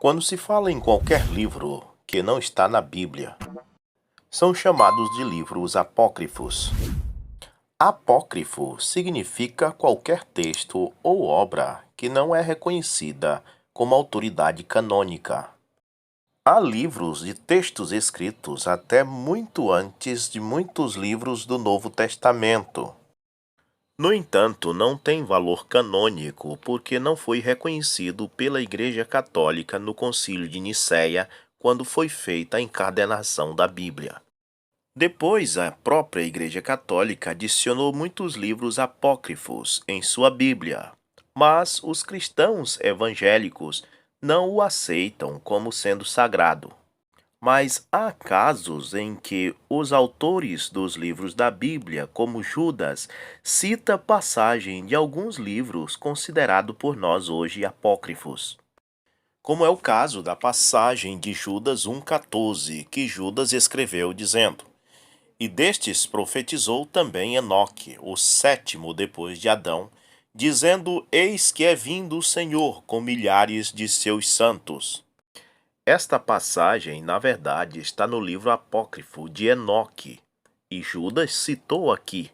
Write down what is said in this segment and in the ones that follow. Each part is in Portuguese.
Quando se fala em qualquer livro que não está na Bíblia, são chamados de livros apócrifos. Apócrifo significa qualquer texto ou obra que não é reconhecida como autoridade canônica. Há livros de textos escritos até muito antes de muitos livros do Novo Testamento. No entanto, não tem valor canônico porque não foi reconhecido pela Igreja Católica no Concílio de Nicéia quando foi feita a encadernação da Bíblia. Depois, a própria Igreja Católica adicionou muitos livros apócrifos em sua Bíblia, mas os cristãos evangélicos não o aceitam como sendo sagrado. Mas há casos em que os autores dos livros da Bíblia, como Judas, cita passagem de alguns livros considerados por nós hoje apócrifos. Como é o caso da passagem de Judas 1,14, que Judas escreveu dizendo: "E destes profetizou também Enoque, o sétimo depois de Adão, dizendo: Eis que é vindo o Senhor com milhares de seus santos." Esta passagem, na verdade, está no livro apócrifo de Enoque, e Judas citou aqui.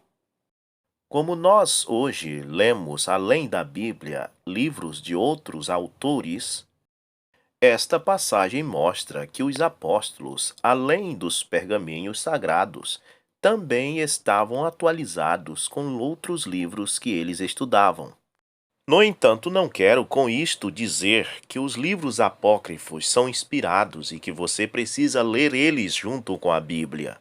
Como nós hoje lemos, além da Bíblia, livros de outros autores, esta passagem mostra que os apóstolos, além dos pergaminhos sagrados, também estavam atualizados com outros livros que eles estudavam. No entanto, não quero com isto dizer que os livros apócrifos são inspirados e que você precisa ler eles junto com a Bíblia.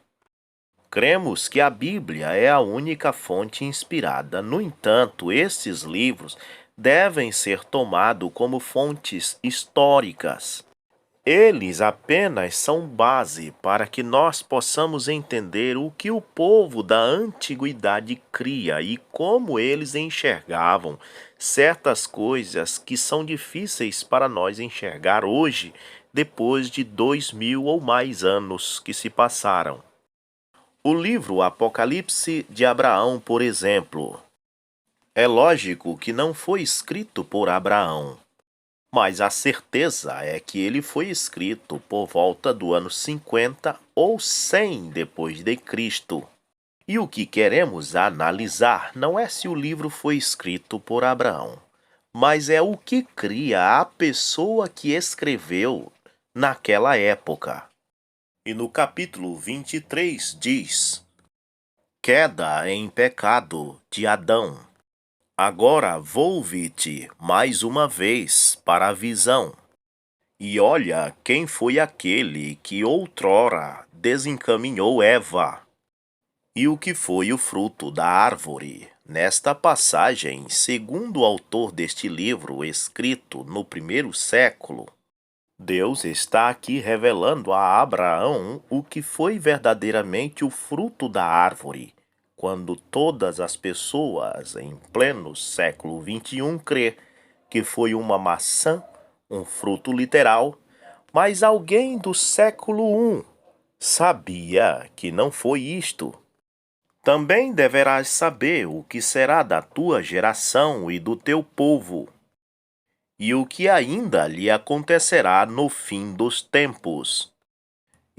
Cremos que a Bíblia é a única fonte inspirada. No entanto, esses livros devem ser tomados como fontes históricas. Eles apenas são base para que nós possamos entender o que o povo da antiguidade cria e como eles enxergavam certas coisas que são difíceis para nós enxergar hoje, depois de 2000 ou mais anos que se passaram. O livro Apocalipse de Abraão, por exemplo, é lógico que não foi escrito por Abraão. Mas a certeza é que ele foi escrito por volta do ano 50 ou 100 depois de Cristo. E o que queremos analisar não é se o livro foi escrito por Abraão, mas é o que cria a pessoa que escreveu naquela época. E no capítulo 23 diz: Queda em pecado de Adão. Agora volve-te mais uma vez para a visão, e olha quem foi aquele que outrora desencaminhou Eva, e o que foi o fruto da árvore. Nesta passagem, segundo o autor deste livro, escrito no primeiro século, Deus está aqui revelando a Abraão o que foi verdadeiramente o fruto da árvore, quando todas as pessoas em pleno século XXI crê que foi uma maçã, um fruto literal, mas alguém do século I sabia que não foi isto. Também deverás saber o que será da tua geração e do teu povo, e o que ainda lhe acontecerá no fim dos tempos.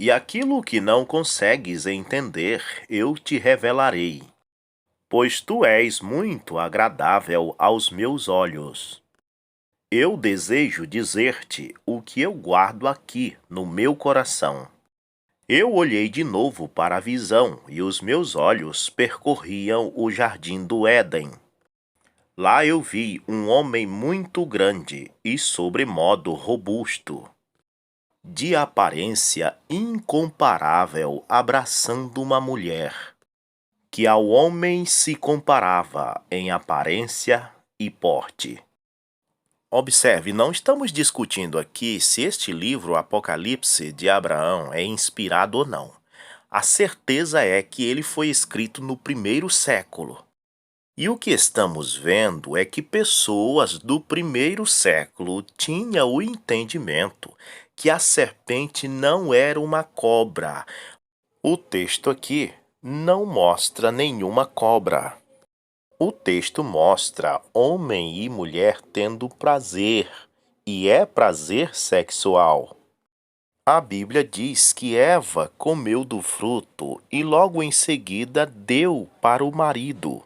E aquilo que não consegues entender, eu te revelarei, pois tu és muito agradável aos meus olhos. Eu desejo dizer-te o que eu guardo aqui no meu coração. Eu olhei de novo para a visão, e os meus olhos percorriam o jardim do Éden. Lá eu vi um homem muito grande e sobremodo robusto, de aparência incomparável, abraçando uma mulher, que ao homem se comparava em aparência e porte. Observe, não estamos discutindo aqui se este livro Apocalipse de Abraão é inspirado ou não. A certeza é que ele foi escrito no primeiro século. E o que estamos vendo é que pessoas do primeiro século tinham o entendimento que a serpente não era uma cobra. O texto aqui não mostra nenhuma cobra. O texto mostra homem e mulher tendo prazer e é prazer sexual. A Bíblia diz que Eva comeu do fruto e logo em seguida deu para o marido.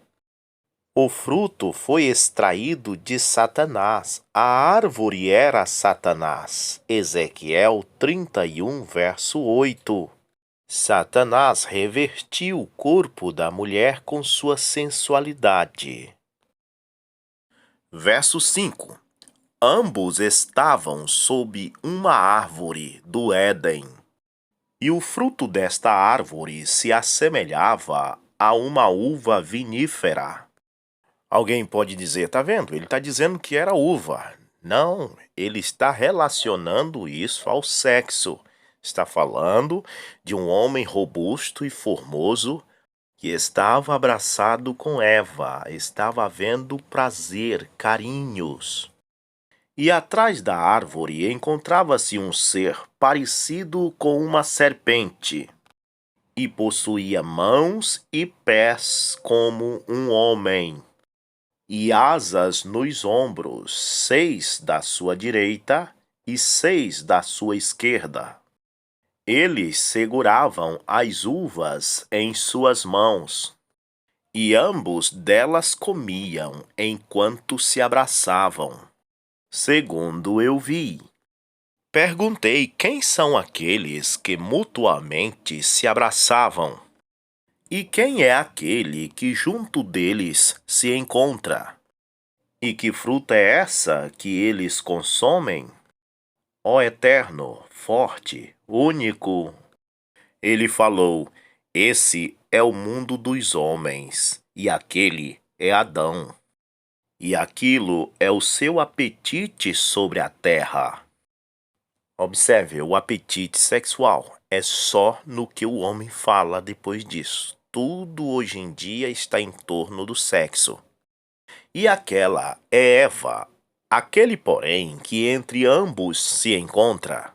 O fruto foi extraído de Satanás. A árvore era Satanás. Ezequiel 31, verso 8. Satanás revertiu o corpo da mulher com sua sensualidade. Verso 5. Ambos estavam sob uma árvore do Éden, e o fruto desta árvore se assemelhava a uma uva vinífera. Alguém pode dizer, tá vendo? Ele está dizendo que era uva. Não, ele está relacionando isso ao sexo. Está falando de um homem robusto e formoso que estava abraçado com Eva, estava havendo prazer, carinhos. E atrás da árvore encontrava-se um ser parecido com uma serpente, e possuía mãos e pés como um homem, e asas nos ombros, 6 da sua direita e 6 da sua esquerda. Eles seguravam as uvas em suas mãos, e ambos delas comiam enquanto se abraçavam, segundo eu vi. Perguntei quem são aqueles que mutuamente se abraçavam, e quem é aquele que junto deles se encontra? E que fruta é essa que eles consomem? Ó Eterno, forte, único. Ele falou: esse é o mundo dos homens, e aquele é Adão. E aquilo é o seu apetite sobre a terra. Observe, o apetite sexual é só no que o homem fala depois disso. Tudo hoje em dia está em torno do sexo. E aquela é Eva. Aquele, porém, que entre ambos se encontra,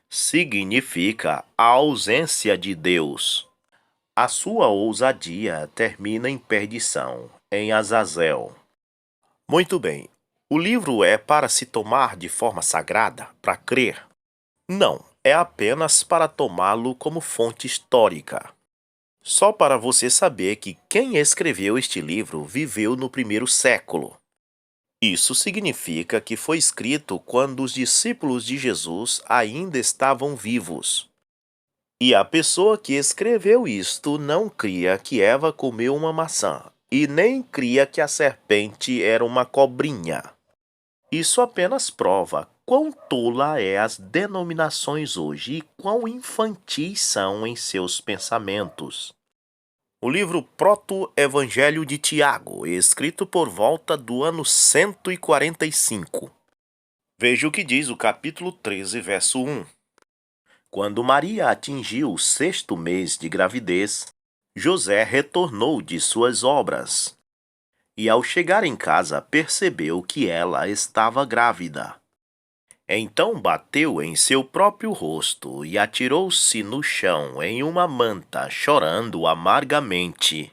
significa a ausência de Deus. A sua ousadia termina em perdição, em Azazel. Muito bem. O livro é para se tomar de forma sagrada, para crer? Não, é apenas para tomá-lo como fonte histórica. Só para você saber que quem escreveu este livro viveu no primeiro século. Isso significa que foi escrito quando os discípulos de Jesus ainda estavam vivos. E a pessoa que escreveu isto não cria que Eva comeu uma maçã, e nem cria que a serpente era uma cobrinha. Isso apenas prova quão tola é as denominações hoje e quão infantis são em seus pensamentos. O livro Proto-Evangelho de Tiago, escrito por volta do ano 145. Veja o que diz o capítulo 13, verso 1. Quando Maria atingiu o 6º mês de gravidez, José retornou de suas obras. E ao chegar em casa percebeu que ela estava grávida. Então bateu em seu próprio rosto e atirou-se no chão em uma manta, chorando amargamente.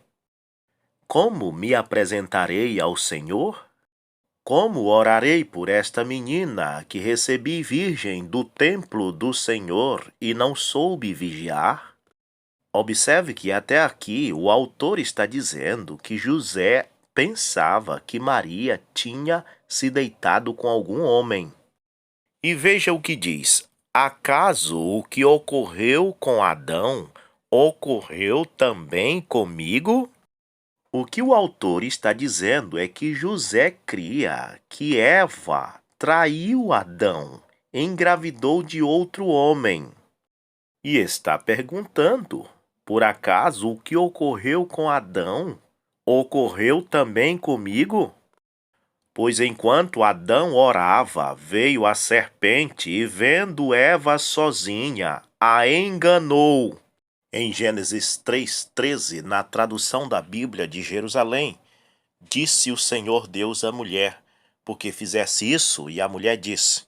Como me apresentarei ao Senhor? Como orarei por esta menina que recebi virgem do templo do Senhor e não soube vigiar? Observe que até aqui o autor está dizendo que José pensava que Maria tinha se deitado com algum homem. E veja o que diz: acaso o que ocorreu com Adão ocorreu também comigo? O que o autor está dizendo é que José cria que Eva traiu Adão, engravidou de outro homem. E está perguntando: por acaso o que ocorreu com Adão ocorreu também comigo? Pois enquanto Adão orava, veio a serpente e, vendo Eva sozinha, a enganou. Em Gênesis 3:13, na tradução da Bíblia de Jerusalém, disse o Senhor Deus à mulher, porque fizesse isso, e a mulher disse: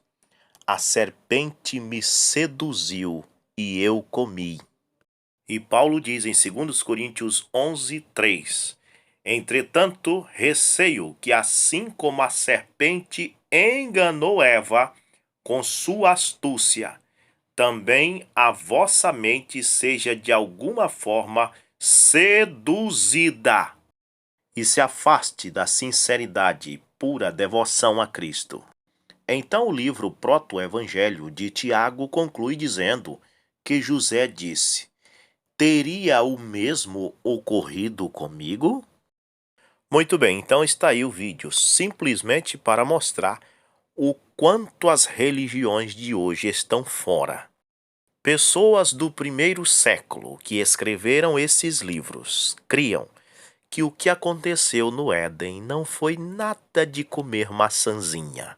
a serpente me seduziu e eu comi. E Paulo diz em 2 Coríntios 11:3, Entretanto, receio que, assim como a serpente enganou Eva com sua astúcia, também a vossa mente seja de alguma forma seduzida e se afaste da sinceridade e pura devoção a Cristo. Então o livro Proto-Evangelho de Tiago conclui dizendo que José disse: Teria o mesmo ocorrido comigo? Muito bem, então está aí o vídeo, simplesmente para mostrar o quanto as religiões de hoje estão fora. Pessoas do primeiro século que escreveram esses livros criam que o que aconteceu no Éden não foi nada de comer maçãzinha.